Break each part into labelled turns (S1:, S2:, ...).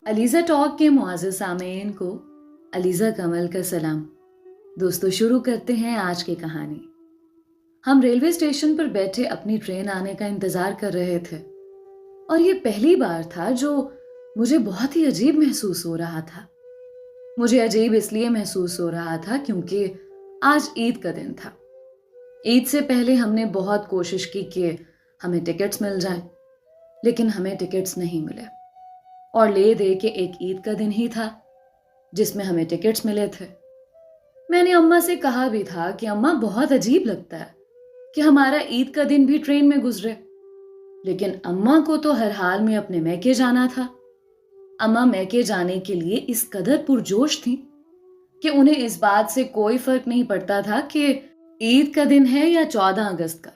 S1: Alizeh talk کے معزز سامعین کو علیزہ کمل کا سلام۔ دوستو، شروع کرتے ہیں آج کی کہانی۔ ہم ریلوے اسٹیشن پر بیٹھے اپنی ٹرین آنے کا انتظار کر رہے تھے اور یہ پہلی بار تھا جو مجھے بہت ہی عجیب محسوس ہو رہا تھا۔ مجھے عجیب اس لیے محسوس ہو رہا تھا کیونکہ آج عید کا دن تھا۔ عید سے پہلے ہم نے بہت کوشش کی کہ ہمیں ٹکٹس مل جائیں، لیکن ہمیں ٹکٹس نہیں ملے، اور لے دے کے ایک عید کا دن ہی تھا جس میں ہمیں ٹکٹس ملے تھے۔ میں نے اماں سے کہا بھی تھا کہ اماں، بہت عجیب لگتا ہے کہ ہمارا عید کا دن بھی ٹرین میں گزرے، لیکن اماں کو تو ہر حال میں اپنے میکے جانا تھا۔ اماں میکے جانے کے لیے اس قدر پرجوش تھیں کہ انہیں اس بات سے کوئی فرق نہیں پڑتا تھا کہ عید کا دن ہے یا 14 اگست کا۔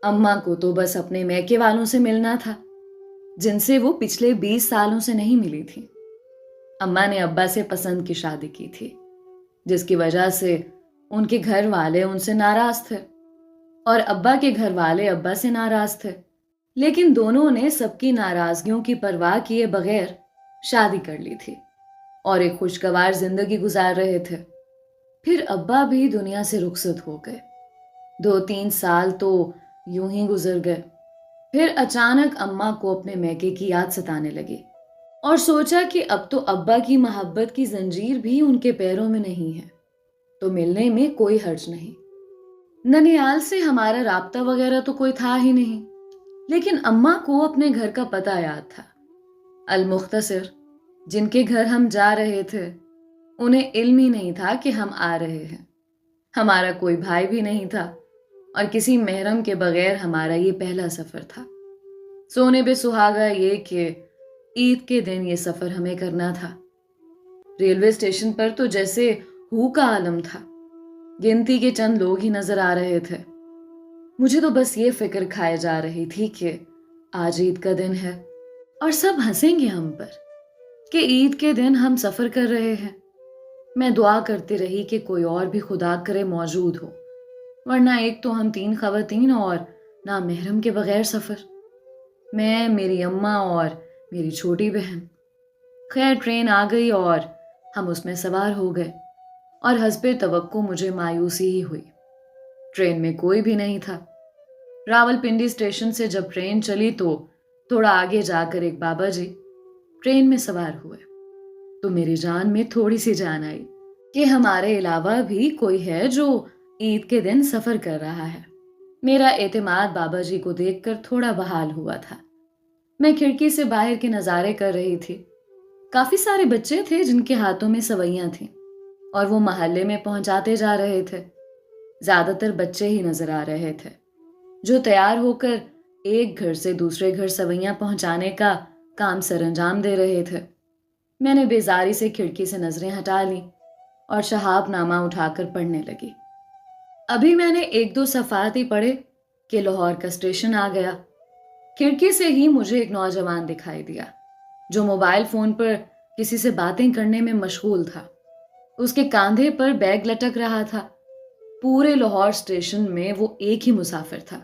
S1: اماں کو تو بس اپنے میکے والوں سے ملنا تھا جن سے وہ پچھلے 20 سالوں سے نہیں ملی تھی۔ اماں نے ابا سے پسند کی شادی کی تھی، جس کی وجہ سے ان کے گھر والے ان سے ناراض تھے اور ابا کے گھر والے ابا سے ناراض تھے، لیکن دونوں نے سب کی ناراضگیوں کی پرواہ کیے بغیر شادی کر لی تھی اور ایک خوشگوار زندگی گزار رہے تھے۔ پھر ابا بھی دنیا سے رخصت ہو گئے۔ 2-3 سال تو یوں ہی گزر گئے۔ پھر اچانک اماں کو اپنے میکے کی یاد ستانے لگی اور سوچا کہ اب تو ابا کی محبت کی زنجیر بھی ان کے پیروں میں نہیں ہے، تو ملنے میں کوئی حرج نہیں۔ ننیال سے ہمارا رابطہ وغیرہ تو کوئی تھا ہی نہیں، لیکن اماں کو اپنے گھر کا پتہ یاد تھا۔ المختصر، جن کے گھر ہم جا رہے تھے انہیں علم ہی نہیں تھا کہ ہم آ رہے ہیں۔ ہمارا کوئی بھائی بھی نہیں تھا اور کسی محرم کے بغیر ہمارا یہ پہلا سفر تھا۔ سونے پہ سہاگا یہ کہ عید کے دن یہ سفر ہمیں کرنا تھا۔ ریلوے اسٹیشن پر تو جیسے ہو کا عالم تھا، گنتی کے چند لوگ ہی نظر آ رہے تھے۔ مجھے تو بس یہ فکر کھائے جا رہی تھی کہ آج عید کا دن ہے اور سب ہنسیں گے ہم پر کہ عید کے دن ہم سفر کر رہے ہیں۔ میں دعا کرتی رہی کہ کوئی اور بھی خدا کرے موجود ہو، ورنہ ایک تو ہم 3 خواتین اور نہ محرم کے بغیر سفر، میں، میری اماں اور میری چھوٹی بہن۔ خیر، ٹرین آ گئی اور ہم اس میں سوار ہو گئے اور حسب توقع مجھے مایوسی ہی ہوئی۔ ٹرین میں کوئی بھی نہیں تھا۔ راولپنڈی اسٹیشن سے جب ٹرین چلی تو تھوڑا آگے جا کر ایک بابا جی ٹرین میں سوار ہوئے، تو میری جان میں تھوڑی سی جان آئی کہ ہمارے علاوہ بھی کوئی ہے جو عید کے دن سفر کر رہا ہے۔ میرا اعتماد بابا جی کو دیکھ کر تھوڑا بحال ہوا تھا۔ میں کھڑکی سے باہر کے نظارے کر رہی تھی۔ کافی سارے بچے تھے جن کے ہاتھوں میں سوئیاں تھیں اور وہ محلے میں پہنچاتے جا رہے تھے۔ زیادہ تر بچے ہی نظر آ رہے تھے جو تیار ہو کر ایک گھر سے دوسرے گھر سوئیاں پہنچانے کا کام سر انجام دے رہے تھے۔ میں نے بیزاری سے کھڑکی سے نظریں ہٹا لیں اور شہاب نامہ اٹھا کر پڑھنے لگی۔ ابھی میں نے 1-2 صفحات ہی پڑھے کہ لاہور کا اسٹیشن آ گیا۔ کھڑکی سے ہی مجھے ایک نوجوان دکھائی دیا جو موبائل فون پر کسی سے باتیں کرنے میں مشغول تھا۔ اس کے کاندھے پر بیگ لٹک رہا تھا۔ پورے لاہور اسٹیشن میں وہ ایک ہی مسافر تھا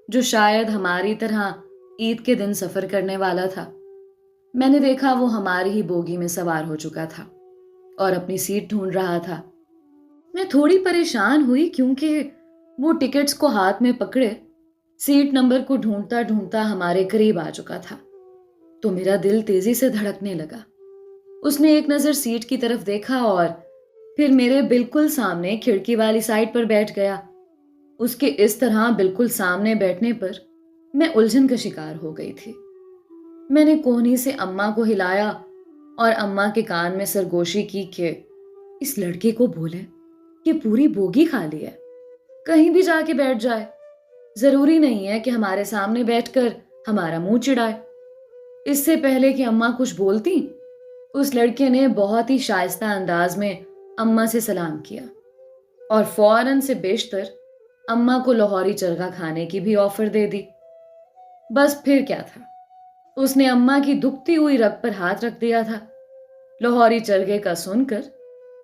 S1: جو شاید ہماری طرح عید کے دن سفر کرنے والا تھا۔ میں نے دیکھا وہ ہماری ہی بوگی میں سوار ہو چکا تھا اور اپنی سیٹ ڈھونڈ رہا تھا۔ میں تھوڑی پریشان ہوئی کیونکہ وہ ٹکٹس کو ہاتھ میں پکڑے سیٹ نمبر کو ڈھونڈتا ڈھونڈتا ہمارے قریب آ چکا تھا، تو میرا دل تیزی سے دھڑکنے لگا۔ اس نے ایک نظر سیٹ کی طرف دیکھا اور پھر میرے بالکل سامنے کھڑکی والی سائٹ پر بیٹھ گیا۔ اس کے اس طرح بالکل سامنے بیٹھنے پر میں الجھن کا شکار ہو گئی تھی۔ میں نے کوہنی سے اماں کو ہلایا اور اماں کے کان میں سرگوشی کی کہ اس لڑکے کو بولیں کہ پوری بوگی خالی ہے، کہیں بھی جا کے بیٹھ جائے، ضروری نہیں ہے کہ ہمارے سامنے بیٹھ کر ہمارا منہ چڑھائے۔ اس سے پہلے کہ اماں کچھ بولتی، اس لڑکے نے بہت ہی شائستہ انداز میں اماں سے سلام کیا اور فوراً سے بیشتر اماں کو لاہوری چرگا کھانے کی بھی آفر دے دی۔ بس پھر کیا تھا، اس نے اماں کی دکھتی ہوئی رگ پر ہاتھ رکھ دیا تھا۔ لاہوری چرگے کا سن کر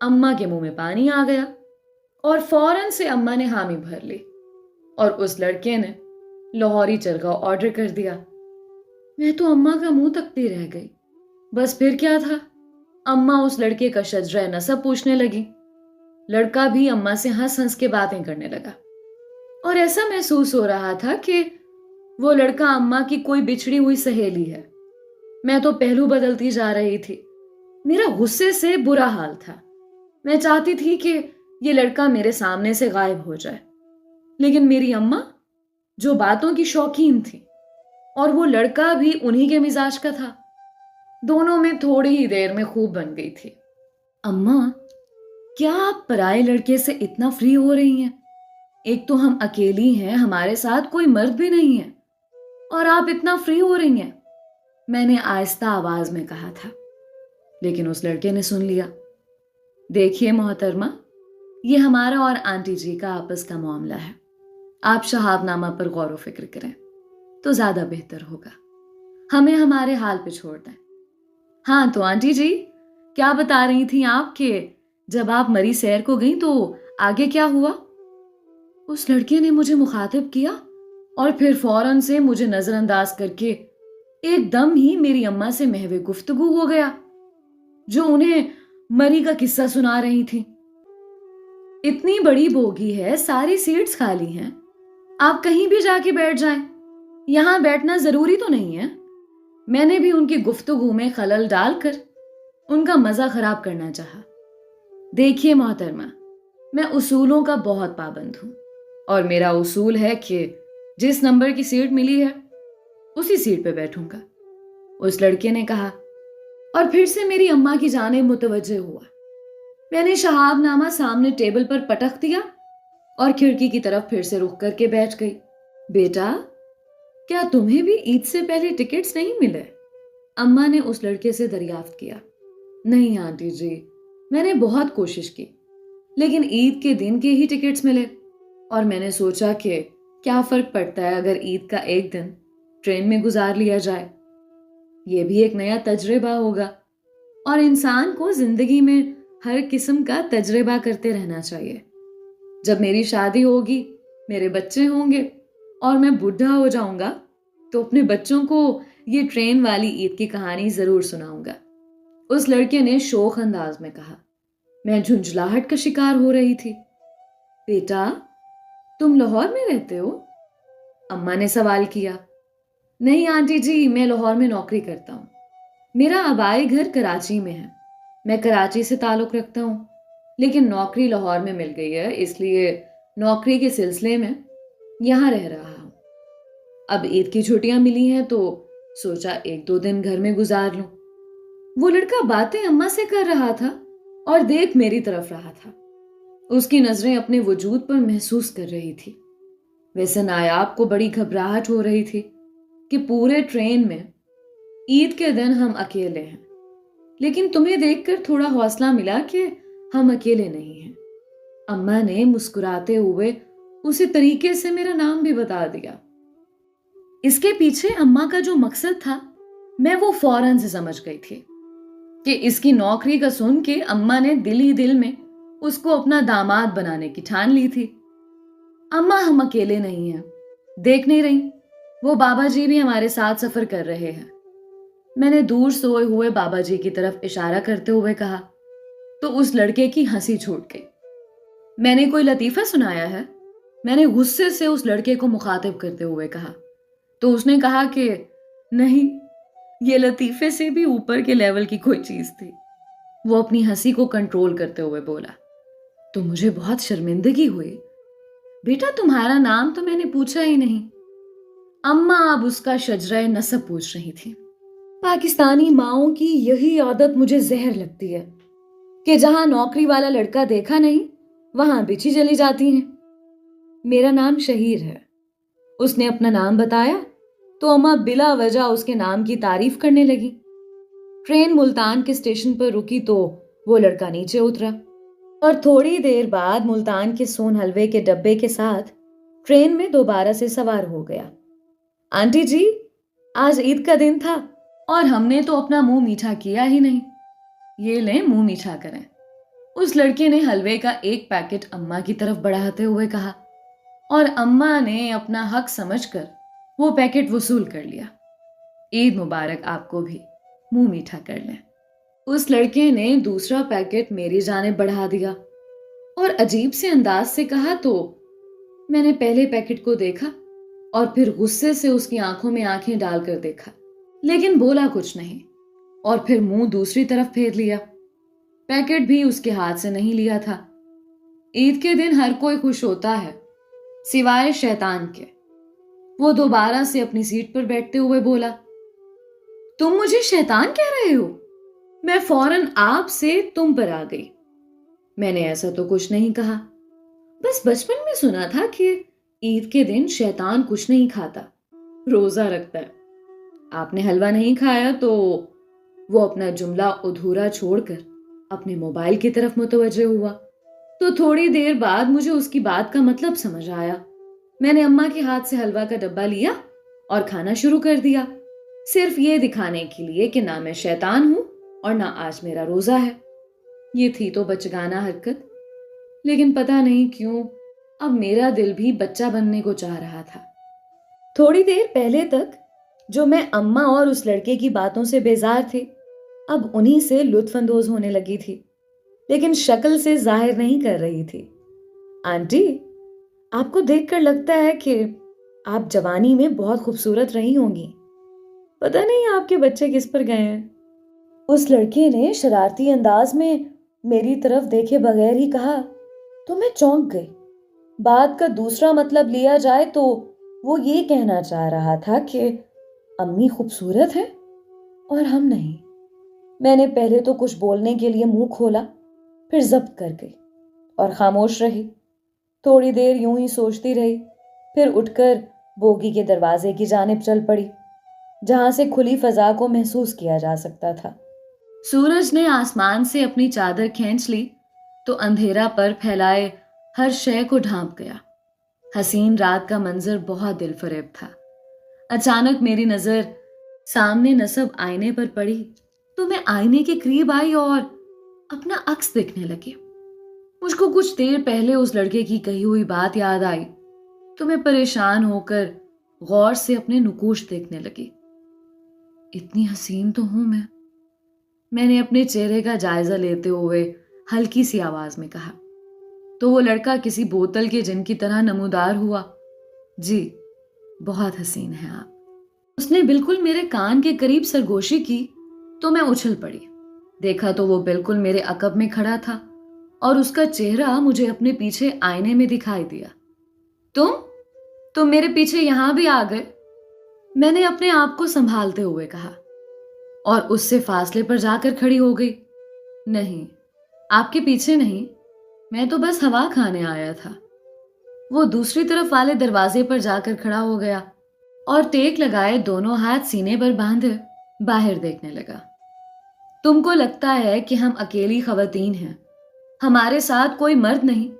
S1: اماں کے منہ میں پانی آ گیا اور فوراً سے اماں نے حامی بھر لی اور اس لڑکے نے لاہوری چرگا آرڈر کر دیا۔ میں تو اماں کا منہ تکتی رہ گئی बस फिर क्या था, अम्मा उस लड़के का शजरा नसब पूछने लगी। लड़का भी अम्मा से हंस हंस के बातें करने लगा और ऐसा महसूस हो रहा था कि वो लड़का अम्मा की कोई बिछड़ी हुई सहेली है। मैं तो पहलू बदलती जा रही थी। मेरा गुस्से से बुरा हाल था। मैं चाहती थी कि ये लड़का मेरे सामने से गायब हो जाए, लेकिन मेरी अम्मा, जो बातों की शौकीन थी, और वो लड़का भी उन्हीं के मिजाज का था, दोनों में थोड़ी ही देर में खूब बन गई थी। अम्मा, क्या आप पराये लड़के से इतना फ्री हो रही हैं? एक तो हम अकेली हैं, हमारे साथ कोई मर्द भी नहीं है, और आप इतना फ्री हो रही हैं, मैंने आहिस्ता आवाज में कहा था। लेकिन उस लड़के ने सुन लिया। देखिए मोहतरमा, ये हमारा और आंटी जी का आपस का मामला है। आप शहाबनामा पर गौर व फिक्र करें तो ज्यादा बेहतर होगा। हमें हमारे हाल पे छोड़ दें। हाँ तो आंटी जी, क्या बता रही थी आप कि जब आप मरी सैर को गई तो आगे क्या हुआ? उस लड़के ने मुझे मुखातिब किया और फिर फौरन से मुझे नजरअंदाज करके एकदम ही मेरी अम्मा से महवे गुफ्तगू हो गया, जो उन्हें मरी का किस्सा सुना रही थी। इतनी बड़ी बोगी है, सारी सीट्स खाली हैं, आप कहीं भी जाके बैठ जाएं, यहां बैठना जरूरी तो नहीं है। मैंने भी उनकी गुफ्तगू में खलल डालकर उनका मजा खराब करना चाहा। देखिए मोहतरमा, मैं उसूलों का बहुत पाबंद हूं, और मेरा उसूल है कि जिस नंबर की सीट मिली है उसी सीट पे बैठूंगा, उस लड़के ने कहा, और फिर से मेरी अम्मा की जानिब मुतवज्जे हुआ। मैंने शहाबनामा सामने टेबल पर पटक दिया और खिड़की की तरफ फिर से रुक करके बैठ गई। बेटा, क्या तुम्हें भी ईद से पहले टिकट्स नहीं मिले? अम्मा ने उस लड़के से दरियाफ्त किया। नहीं आंटी जी, मैंने बहुत कोशिश की, लेकिन ईद के दिन के ही टिकट्स मिले, और मैंने सोचा कि क्या फर्क पड़ता है अगर ईद का एक दिन ट्रेन में गुजार लिया जाए। ये भी एक नया तजर्बा होगा, और इंसान को जिंदगी में हर किस्म का तजर्बा करते रहना चाहिए। जब मेरी शादी होगी, मेरे बच्चे होंगे और मैं बुढ़ा हो जाऊंगा, तो अपने बच्चों को ये ट्रेन वाली ईद की कहानी जरूर सुनाऊंगा, उस लड़के ने शोख अंदाज में कहा। मैं झुंझलाहट का शिकार हो रही थी। बेटा, तुम लाहौर में रहते हो? अम्मा ने सवाल किया। नहीं आंटी जी, मैं लाहौर में नौकरी करता हूँ। मेरा आबाई घर कराची में है। मैं कराची से ताल्लुक रखता हूँ, लेकिन नौकरी लाहौर में मिल गई है, इसलिए नौकरी के सिलसिले में यहाँ रह रहा हूँ। अब ईद की छुट्टियां मिली हैं तो सोचा एक दो दिन घर में गुजार लूं। वो लड़का बातें अम्मा से कर रहा था और देख मेरी तरफ रहा था। उसकी नजरें अपने वजूद पर महसूस कर रही थी। वैसे नायाब को बड़ी घबराहट हो रही थी कि पूरे ट्रेन में ईद के दिन हम अकेले हैं, लेकिन तुम्हें देखकर थोड़ा हौसला मिला कि हम अकेले नहीं हैं। अम्मा ने मुस्कुराते हुए उसी तरीके से मेरा नाम भी बता दिया। इसके पीछे अम्मा का जो मकसद था, मैं वो फौरन से समझ गई थी कि इसकी नौकरी का सुन के अम्मा ने दिल ही दिल में उसको अपना दामाद बनाने की ठान ली थी। अम्मा, हम अकेले नहीं हैं, देख नहीं रही, वो बाबा जी भी हमारे साथ सफर कर रहे हैं। मैंने दूर सोए हुए बाबा जी की तरफ इशारा करते हुए कहा, तो उस लड़के की हंसी छूट गई। मैंने कोई लतीफा सुनाया है? मैंने गुस्से से उस लड़के को मुखातिब करते हुए कहा, तो उसने कहा कि नहीं, ये लतीफे से भी ऊपर के लेवल की कोई चीज थी। वो अपनी हंसी को कंट्रोल करते हुए बोला। तो मुझे बहुत शर्मिंदगी हुई। बेटा, तुम्हारा नाम तो मैंने पूछा ही नहीं। अम्मा अब उसका शजरा नसब पूछ रही थी। पाकिस्तानी माओं की यही आदत मुझे जहर लगती है कि जहां नौकरी वाला लड़का देखा नहीं, वहां बिछी चली जाती हैं। मेरा नाम शहीर है। उसने अपना नाम बताया तो अम्मा बिला वजह उसके नाम की तारीफ करने लगी। ट्रेन मुल्तान के स्टेशन पर रुकी तो वो लड़का नीचे उतरा और थोड़ी देर बाद मुल्तान के सोन हलवे के डब्बे के साथ ट्रेन में दोबारा से सवार हो गया। आंटी जी, आज ईद का दिन था और हमने तो अपना मुंह मीठा किया ही नहीं। ये लें, मुंह मीठा करें। उस लड़के ने हलवे का एक पैकेट अम्मा की तरफ बढ़ाते हुए कहा, और अम्मा ने अपना हक समझकर वो पैकेट वसूल कर लिया। ईद मुबारक आपको भी। मुंह मीठा कर लें। उस लड़के ने दूसरा पैकेट मेरी जानिब बढ़ा दिया और अजीब से अंदाज से कहा तो मैंने पहले पैकेट को देखा और फिर गुस्से से उसकी आंखों में आंखें डालकर देखा, लेकिन बोला कुछ नहीं और फिर मुंह दूसरी तरफ फेर लिया। पैकेट भी उसके हाथ से नहीं लिया था। ईद के दिन हर कोई खुश होता है सिवाय शैतान के। वो दोबारा से अपनी सीट पर बैठते हुए बोला, तुम मुझे शैतान कह रहे हो? मैं फौरन आप से तुम पर आ गई। मैंने ऐसा तो कुछ नहीं कहा, बस बचपन में सुना था कि ईद के दिन शैतान कुछ नहीं खाता, रोजा रखता है। आपने हलवा नहीं खाया तो वो अपना जुमला अधूरा छोड़कर अपने मोबाइल की तरफ मुतवज्जे हुआ। तो थोड़ी देर बाद मुझे उसकी बात का मतलब समझ आया। मैंने अम्मा के हाथ से हलवा का डब्बा लिया और खाना शुरू कर दिया, सिर्फ ये दिखाने के लिए कि ना मैं शैतान हूं और ना आज मेरा रोजा है। ये थी तो बचगाना हरकत, लेकिन पता नहीं क्यों अब मेरा दिल भी बच्चा बनने को चाह रहा था। थोड़ी देर पहले तक जो मैं अम्मा और उस लड़के की बातों से बेजार थी, अब उन्हीं से लुत्फ अंदोज होने लगी थी, लेकिन शक्ल से जाहिर नहीं कर रही थी। आंटी, आपको देखकर लगता है कि आप जवानी में बहुत खूबसूरत रही होंगी। पता नहीं आपके बच्चे किस पर गए हैं। उस लड़के ने शरारती अंदाज में मेरी तरफ देखे बगैर ही कहा तो मैं चौंक गई। बात का दूसरा मतलब लिया जाए तो वो ये कहना चाह रहा था कि अम्मी खूबसूरत है और हम नहीं। मैंने पहले तो कुछ बोलने के लिए मुंह खोला, फिर जब्त कर गई और खामोश रही। थोड़ी देर यूं ही सोचती रही, फिर उठकर बोगी के दरवाजे की जानिब चल पड़ी, जहां से खुली फजा को महसूस किया जा सकता था। सूरज ने आसमान से अपनी चादर खींच ली तो अंधेरा पर फैलाए हर शय को ढांप गया। हसीन रात का मंजर बहुत दिलफरेब था। अचानक मेरी नजर सामने नस्ब आईने पर पड़ी तो मैं आईने के करीब आई और अपना अक्स देखने लगी। मुझको कुछ देर पहले उस लड़के की कही हुई बात याद आई तो मैं परेशान होकर गौर से अपने नुकूश देखने लगी। इतनी हसीन तो हूं मैंने अपने चेहरे का जायजा लेते हुए हल्की सी आवाज में कहा। तो वो लड़का किसी बोतल के जिन की तरह नमूदार हुआ, जी बहुत हसीन है आप। उसने बिल्कुल मेरे कान के करीब सरगोशी की तो मैं उछल पड़ी। देखा तो वो बिल्कुल मेरे अकब में खड़ा था और उसका चेहरा मुझे अपने पीछे आईने में दिखाई दिया। तुम मेरे पीछे यहां भी आ गए? मैंने अपने आप को संभालते हुए कहा और उससे फासले पर जाकर खड़ी हो गई। नहीं, आपके पीछे नहीं, मैं तो बस हवा खाने आया था। वो दूसरी तरफ वाले दरवाजे पर जाकर खड़ा हो गया और टेक लगाए दोनों हाथ सीने पर बांधे बाहर देखने लगा। तुमको लगता है कि हम अकेली खवातीन हैं, हमारे साथ कोई मर्द नहीं,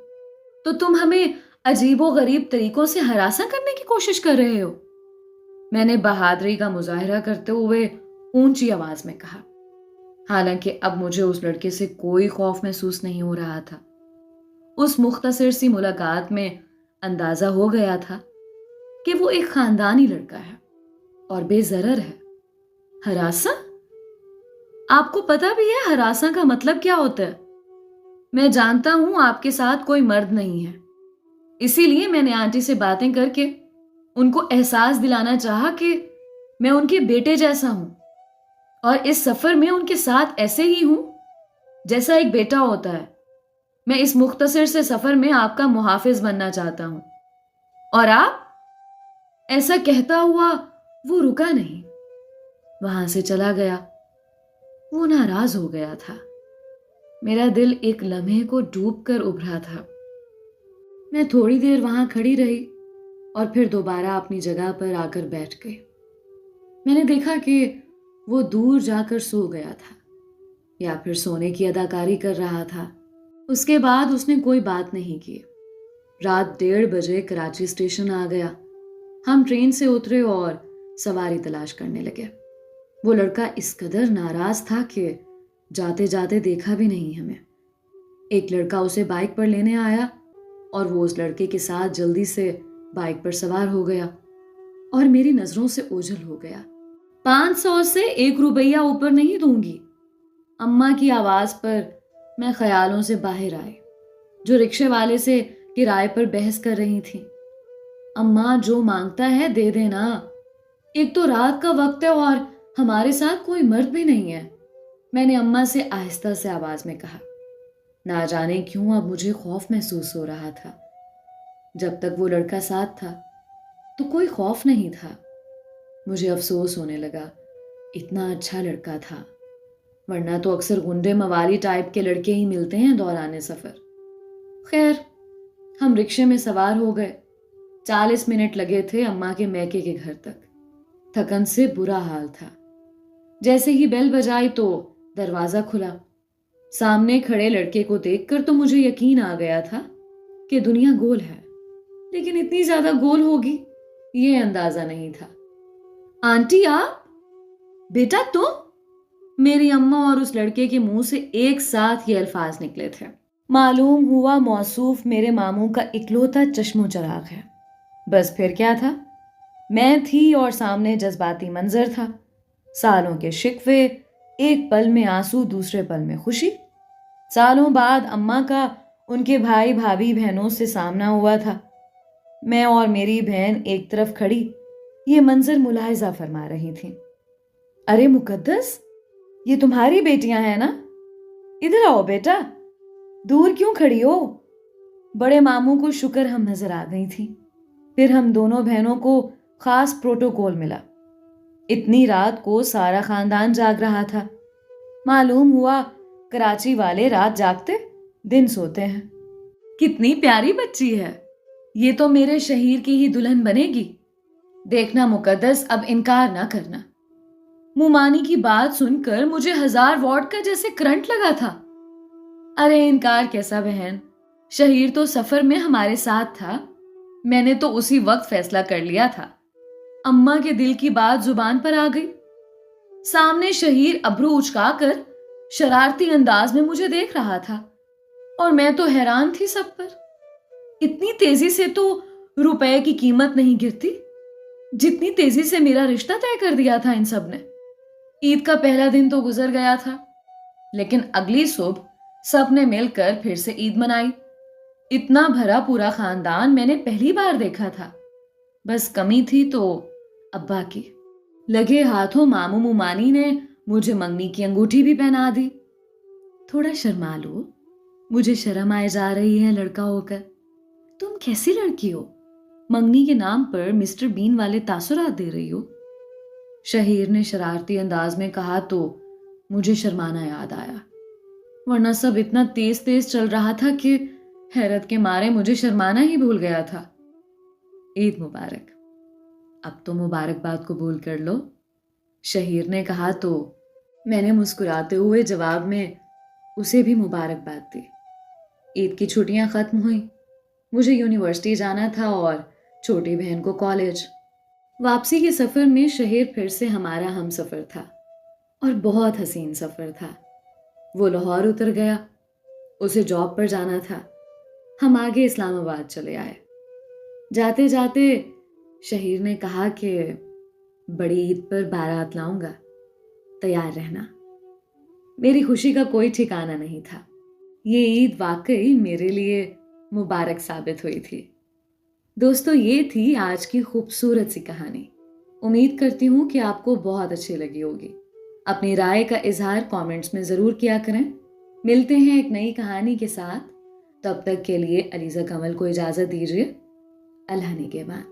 S1: तो तुम हमें अजीबो गरीब तरीकों से हरासा करने की कोशिश कर रहे हो? मैंने बहादुरी का मुजाहिरा करते हुए ऊंची आवाज में कहा। हालांकि अब मुझे उस लड़के से कोई खौफ महसूस नहीं हो रहा था। उस मुख्तसर सी मुलाकात में अंदाजा हो गया था कि वो एक खानदानी लड़का है और बेजरर है। हरासा? आपको पता भी है हरासा का मतलब क्या होता है? मैं जानता हूं आपके साथ कोई मर्द नहीं है, इसीलिए मैंने आंटी से बातें करके उनको एहसास दिलाना चाहा कि मैं उनके बेटे जैसा हूं और इस सफर में उनके साथ ऐसे ही हूं जैसा एक बेटा होता है। मैं इस मुख्तसर से सफर में आपका मुहाफिज बनना चाहता हूं। और आप? ऐसा कहता हुआ वो रुका नहीं, वहां से चला गया। वो नाराज हो गया था। मेरा दिल एक लम्हे को डूब कर उभरा था। मैं थोड़ी देर वहां खड़ी रही और फिर दोबारा अपनी जगह पर आकर बैठ गई। मैंने देखा कि वो दूर जाकर सो गया था या फिर सोने की अदाकारी कर रहा था। उसके बाद उसने कोई बात नहीं की। रात 1:30 बजे कराची स्टेशन आ गया। हम ट्रेन से उतरे और सवारी तलाश करने लगे। वो लड़का इस कदर नाराज था कि जाते जाते देखा भी नहीं हमें। एक लड़का उसे बाइक पर लेने आया और वो उस लड़के के साथ जल्दी से बाइक पर सवार हो गया और मेरी नजरों से ओझल हो गया। 500 से 1 रुपया ऊपर नहीं दूंगी। अम्मा की आवाज पर मैं ख्यालों से बाहर आई, जो रिक्शे वाले से किराए पर बहस कर रही थी। अम्मा, जो मांगता है दे देना। एक तो रात का वक्त है और हमारे साथ कोई मर्द भी नहीं है, मैंने अम्मा से आहिस्ता से आवाज में कहा। ना जाने क्यों अब मुझे खौफ महसूस हो रहा था। जब तक वो लड़का साथ था तो कोई खौफ नहीं था। मुझे अफसोस होने लगा, इतना अच्छा लड़का था, वरना तो अक्सर गुंडे मवाली टाइप के लड़के ही मिलते हैं दौराने सफर। खैर, हम रिक्शे में सवार हो गए। 40 मिनट लगे थे अम्मा के मैके के घर तक। थकन से बुरा हाल था। जैसे ही बेल बजाई तो दरवाजा खुला। सामने खड़े लड़के को देखकर तो मुझे यकीन आ गया था कि दुनिया गोल है, लेकिन इतनी ज्यादा गोल होगी ये अंदाजा नहीं था। आंटी आप? बेटा तुम? मेरी अम्मा और उस लड़के के मुंह से एक साथ ये अल्फाज निकले थे। मालूम हुआ मौसूफ मेरे मामू का इकलौता चश्मो चराग है। बस फिर क्या था, मैं थी और सामने जज्बाती मंजर था। सालों के शिकवे, एक पल में आंसू, दूसरे पल में खुशी। सालों बाद अम्मा का उनके भाई भाभी बहनों से सामना हुआ था। मैं और मेरी बहन एक तरफ खड़ी ये मंजर मुलाहिजा फरमा रही थी। अरे मुकद्दस, ये तुम्हारी बेटियां हैं ना? इधर आओ बेटा, दूर क्यों खड़ी हो? बड़े मामू को शुक्र हम नजर आ गई थी। फिर हम दोनों बहनों को खास प्रोटोकॉल मिला। इतनी रात को सारा खानदान जाग रहा था। मालूम हुआ कराची वाले रात जागते दिन सोते हैं। कितनी प्यारी बच्ची है, ये तो मेरे शहीर की ही दुल्हन बनेगी। देखना मुकद्दस, अब इनकार ना करना। मुमानी की बात सुनकर मुझे 1000 वॉट का जैसे करंट लगा था। अरे इनकार कैसा बहन, शहीर तो सफर में हमारे साथ था। मैंने तो उसी वक्त फैसला कर लिया था। अम्मा के दिल की बात जुबान पर आ गई। सामने शहीर अब्रू उचकाकर शरारती अंदाज में मुझे देख रहा था और मैं तो हैरान थी सब पर। इतनी तेजी से तो रुपए की कीमत नहीं गिरती जितनी तेजी से मेरा रिश्ता तय कर दिया था इन सब ने। ईद का पहला दिन तो गुजर गया था, लेकिन अगली सुबह सब ने मिलकर फिर से ईद मनाई। इतना भरा पूरा खानदान मैंने पहली बार देखा था। बस कमी थी तो अब्बा की। लगे हाथों मामू मुमानी ने मुझे मंगनी की अंगूठी भी पहना दी। थोड़ा शर्मा लो, मुझे शर्म आए जा रही है लड़का होकर। तुम कैसी लड़की हो, मंगनी के नाम पर मिस्टर बीन वाले तासुरात दे रही हो? शहीर ने शरारती अंदाज में कहा तो मुझे शर्माना याद आया, वरना सब इतना तेज तेज चल रहा था कि हैरत के मारे मुझे शर्माना ही भूल गया था। ईद मुबारक। अब तो मुबारकबाद कबूल कर लो, शहीर ने कहा तो मैंने मुस्कुराते हुए जवाब में उसे भी मुबारकबाद दी। ईद की छुट्टियां खत्म हुई। मुझे यूनिवर्सिटी जाना था और छोटी बहन को कॉलेज। वापसी के सफर में शहीर फिर से हमारा हम सफर था और बहुत हसीन सफर था। वो लाहौर उतर गया, उसे जॉब पर जाना था। हम आगे इस्लामाबाद चले आए। जाते जाते शहीर ने कहा कि बड़ी ईद पर बारात लाऊंगा, तैयार रहना। मेरी खुशी का कोई ठिकाना नहीं था। ये ईद वाकई मेरे लिए मुबारक साबित हुई थी। दोस्तों, ये थी आज की खूबसूरत सी कहानी। उम्मीद करती हूँ कि आपको बहुत अच्छी लगी होगी। अपनी राय का इजहार कमेंट्स में ज़रूर किया करें। मिलते हैं एक नई कहानी के साथ। तब तक के लिए अलीज़ा कमल को इजाज़त दीजिए। अल्लाह निगहबान।